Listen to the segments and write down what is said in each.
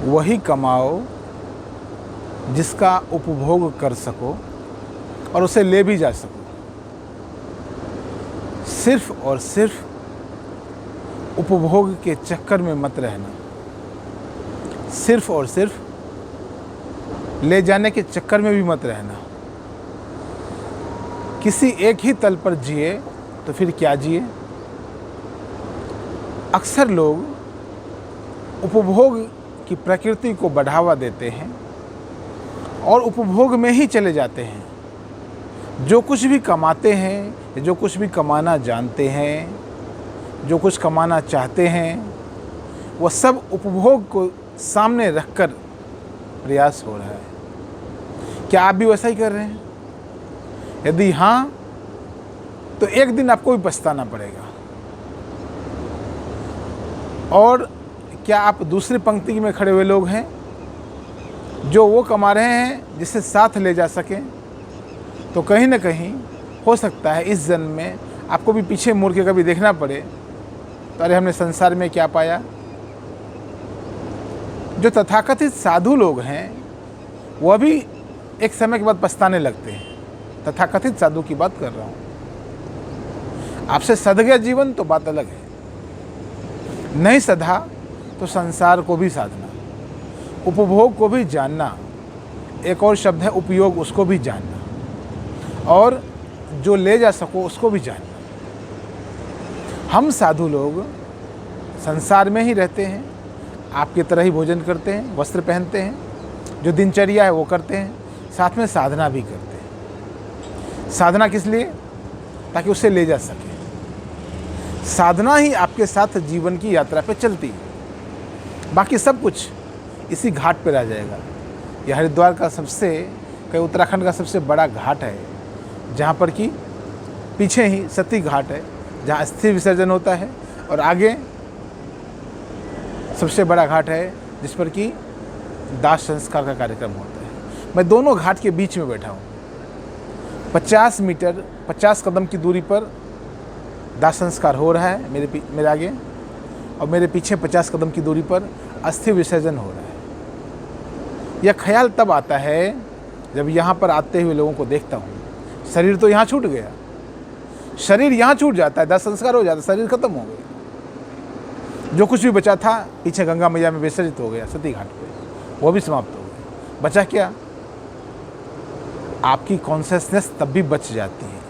वही कमाओ जिसका उपभोग कर सको और उसे ले भी जा सको। सिर्फ और सिर्फ उपभोग के चक्कर में मत रहना, सिर्फ और सिर्फ ले जाने के चक्कर में भी मत रहना। किसी एक ही तल पर जिए तो फिर क्या जिए। अक्सर लोग उपभोग की प्रकृति को बढ़ावा देते हैं और उपभोग में ही चले जाते हैं। जो कुछ भी कमाते हैं, जो कुछ भी कमाना जानते हैं, जो कुछ कमाना चाहते हैं, वह सब उपभोग को सामने रखकर प्रयास हो रहा है। क्या आप भी वैसा ही कर रहे हैं? यदि हाँ, तो एक दिन आपको भी पछताना पड़ेगा। और क्या आप दूसरी पंक्ति में खड़े हुए लोग हैं जो वो कमा रहे हैं जिससे साथ ले जा सकें? तो कहीं ना कहीं हो सकता है इस जन्म में आपको भी पीछे मुड़ के कभी देखना पड़े तो अरे हमने संसार में क्या पाया। जो तथाकथित साधु लोग हैं वह भी एक समय के बाद पछताने लगते हैं। तथाकथित साधु की बात कर रहा हूँ। आपसे सध गया जीवन तो बात अलग है, नहीं सधा तो संसार को भी साधना, उपभोग को भी जानना, एक और शब्द है उपयोग, उसको भी जानना, और जो ले जा सको उसको भी जानना। हम साधु लोग संसार में ही रहते हैं, आपकी तरह ही भोजन करते हैं, वस्त्र पहनते हैं, जो दिनचर्या है वो करते हैं, साथ में साधना भी करते हैं। साधना किस लिए? ताकि उसे ले जा सके। साधना ही आपके साथ जीवन की यात्रा पे चलती है। बाकी सब कुछ इसी घाट पे रह जाएगा। यह हरिद्वार का उत्तराखंड का सबसे बड़ा घाट है, जहाँ पर कि पीछे ही सती घाट है जहाँ अस्थि विसर्जन होता है, और आगे सबसे बड़ा घाट है जिस पर कि दाह संस्कार का कार्यक्रम होता है। मैं दोनों घाट के बीच में बैठा हूँ। 50 कदम की दूरी पर दाह संस्कार हो रहा है मेरे आगे, और मेरे पीछे 50 कदम की दूरी पर अस्थि विसर्जन हो रहा है। यह ख्याल तब आता है जब यहाँ पर आते हुए लोगों को देखता हूँ। शरीर तो यहाँ छूट गया, शरीर यहाँ छूट जाता है, दाह संस्कार हो जाता है, शरीर खत्म हो गया। जो कुछ भी बचा था पीछे गंगा मैया में विसर्जित हो गया सती घाट पे, वो भी समाप्त हो गया। बचा क्या? आपकी कॉन्शियसनेस तब भी बच जाती है,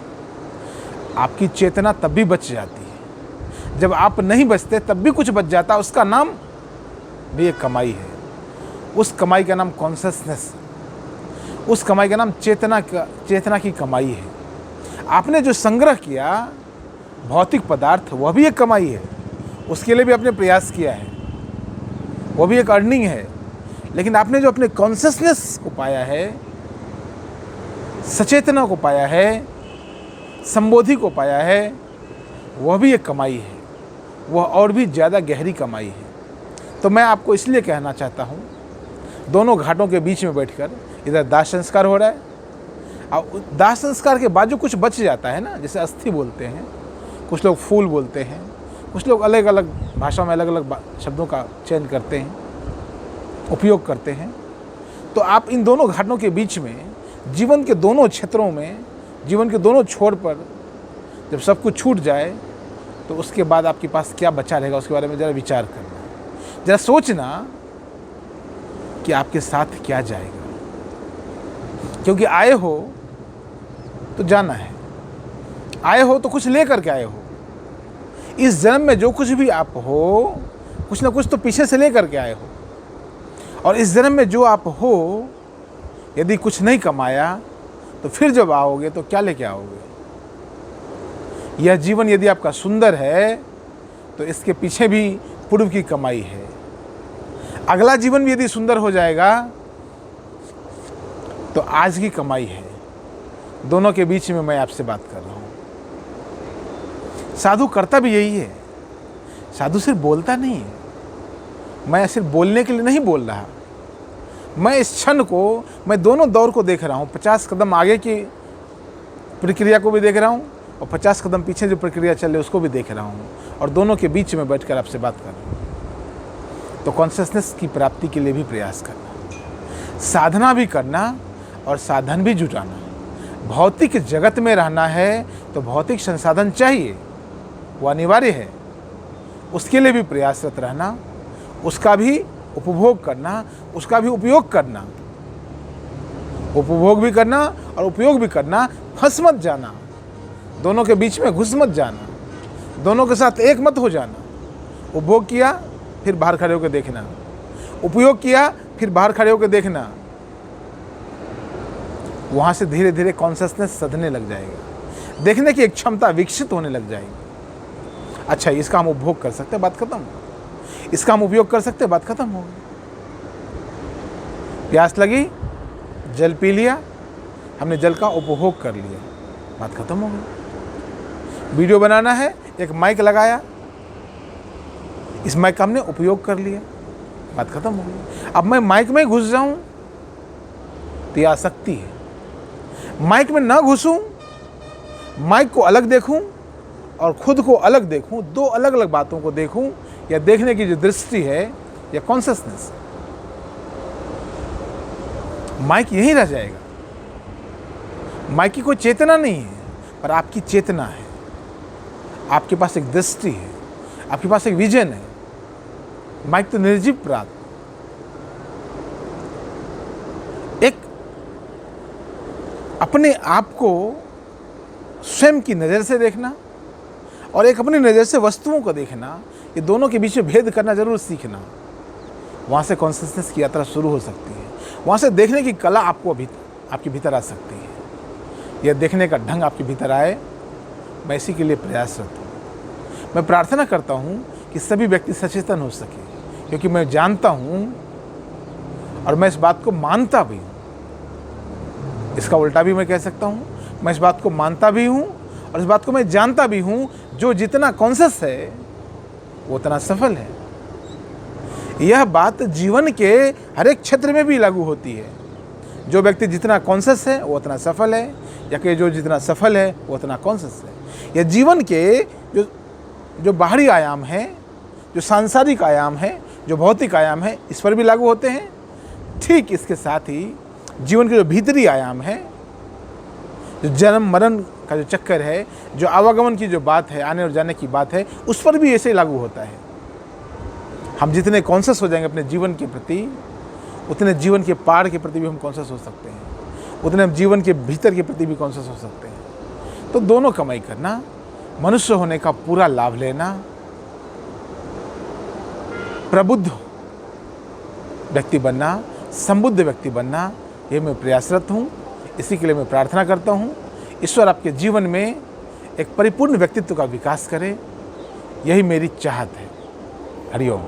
आपकी चेतना तब भी बच जाती है। जब आप नहीं बचते तब भी कुछ बच जाता, उसका नाम भी एक कमाई है। उस कमाई का नाम कॉन्शियसनेस, उस कमाई का नाम चेतना की कमाई है। आपने जो संग्रह किया भौतिक पदार्थ, वह भी एक कमाई है, उसके लिए भी आपने प्रयास किया है, वो भी एक अर्निंग है। लेकिन आपने जो अपने कॉन्शियसनेस को पाया है, सचेतना को पाया है, संबोधि को पाया है, वह भी एक कमाई है, वह और भी ज़्यादा गहरी कमाई है। तो मैं आपको इसलिए कहना चाहता हूँ, दोनों घाटों के बीच में बैठकर, इधर दाह संस्कार हो रहा है, और दाह संस्कार के बाद जो कुछ बच जाता है ना, जैसे अस्थि बोलते हैं, कुछ लोग फूल बोलते हैं, कुछ लोग अलग अलग भाषा में अलग अलग शब्दों का चयन करते हैं, उपयोग करते हैं। तो आप इन दोनों घाटों के बीच में, जीवन के दोनों क्षेत्रों में, जीवन के दोनों छोर पर जब सब कुछ छूट जाए तो उसके बाद आपके पास क्या बचा रहेगा, उसके बारे में ज़रा विचार करना, ज़रा सोचना कि आपके साथ क्या जाएगा। क्योंकि आए हो तो जाना है, आए हो तो कुछ ले करके आए हो। इस जन्म में जो कुछ भी आप हो, कुछ ना कुछ तो पीछे से ले करके आए हो। और इस जन्म में जो आप हो, यदि कुछ नहीं कमाया तो फिर जब आओगे तो क्या लेके आओगे? यह जीवन यदि आपका सुंदर है तो इसके पीछे भी पूर्व की कमाई है। अगला जीवन भी यदि सुंदर हो जाएगा तो आज की कमाई है। दोनों के बीच में मैं आपसे बात कर रहा हूँ। साधु करता भी यही है। साधु सिर्फ बोलता नहीं है। मैं सिर्फ बोलने के लिए नहीं बोल रहा, मैं इस क्षण को, मैं दोनों दौर को देख रहा हूँ। 50 कदम आगे की प्रक्रिया को भी देख रहा हूँ और 50 कदम पीछे जो प्रक्रिया चल रही है उसको भी देख रहा हूँ, और दोनों के बीच में बैठकर आपसे बात कर रहा हूँ। तो कॉन्शसनेस की प्राप्ति के लिए भी प्रयास करना, साधना भी करना और साधन भी जुटाना। भौतिक जगत में रहना है तो भौतिक संसाधन चाहिए, वो अनिवार्य है। उसके लिए भी प्रयासरत रहना, उसका भी उपभोग करना, उसका भी उपयोग करना। उपभोग भी करना और उपयोग भी करना, फंस मत जाना, दोनों के बीच में घुस मत जाना, दोनों के साथ एक मत हो जाना। उपभोग किया फिर बाहर खड़े होकर देखना, उपयोग किया फिर बाहर खड़े होकर देखना। वहां से धीरे धीरे कॉन्शसनेस सधने लग जाएगा, देखने की एक क्षमता विकसित होने लग जाएगी। अच्छा, इसका हम उपभोग कर सकते हैं, बात खत्म। इसका हम उपयोग कर सकते हैं, बात खत्म हो गई। प्यास लगी, जल पी लिया, हमने जल का उपभोग कर लिया, बात खत्म हो गई। वीडियो बनाना है, एक माइक लगाया, इस माइक का हमने उपयोग कर लिया, बात खत्म हो गई। अब मैं माइक में घुस जाऊं तो यह आसक्ति है। माइक में ना घुसूं, माइक को अलग देखूं और खुद को अलग देखूं, दो अलग अलग बातों को देखूं, या देखने की जो दृष्टि है या कॉन्शसनेस, माइक यहीं रह जाएगा। माइक की कोई चेतना नहीं है, पर आपकी चेतना है। आपके पास एक दृष्टि है, आपके पास एक विजन है। माइक तो निर्जीव प्राप्त, एक अपने आप को स्वयं की नज़र से देखना और एक अपनी नज़र से वस्तुओं को देखना, ये दोनों के बीच में भेद करना जरूर सीखना। वहाँ से कॉन्शसनेस की यात्रा शुरू हो सकती है। वहाँ से देखने की कला आपके भीतर आ सकती है। यह देखने का ढंग आपके भीतर आए, मैं इसी के लिए प्रयासरत हूँ। मैं प्रार्थना करता हूँ कि सभी व्यक्ति सचेतन हो सके, क्योंकि मैं जानता हूँ और मैं इस बात को मानता भी हूँ। इसका उल्टा भी मैं कह सकता हूँ, मैं इस बात को मानता भी हूँ और इस बात को मैं जानता भी हूँ, जो जितना कॉन्शस है वो उतना सफल है। यह बात जीवन के हर एक क्षेत्र में भी लागू होती है। जो व्यक्ति जितना कॉन्शस है वो उतना सफल है, या कि जो जितना सफल है वो उतना कॉन्शस है। यह जीवन के जो बाहरी आयाम है, जो सांसारिक आयाम है, जो भौतिक आयाम है, इस पर भी लागू होते हैं। ठीक इसके साथ ही जीवन के जो भीतरी आयाम है, जो जन्म मरण का जो चक्कर है, जो आवागमन की जो बात है, आने और जाने की बात है, उस पर भी ऐसे ही लागू होता है। हम जितने कॉन्शस हो जाएंगे अपने जीवन के प्रति, उतने जीवन के पार के प्रति भी हम कॉन्शस हो सकते हैं, उतने हम जीवन के भीतर के प्रति भी कॉन्शस हो सकते हैं। तो दोनों कमाई करना, मनुष्य होने का पूरा लाभ लेना, प्रबुद्ध व्यक्ति बनना, संबुद्ध व्यक्ति बनना, ये मैं प्रयासरत हूँ। इसी के लिए मैं प्रार्थना करता हूँ, ईश्वर आपके जीवन में एक परिपूर्ण व्यक्तित्व का विकास करे, यही मेरी चाहत है। हरि ओम।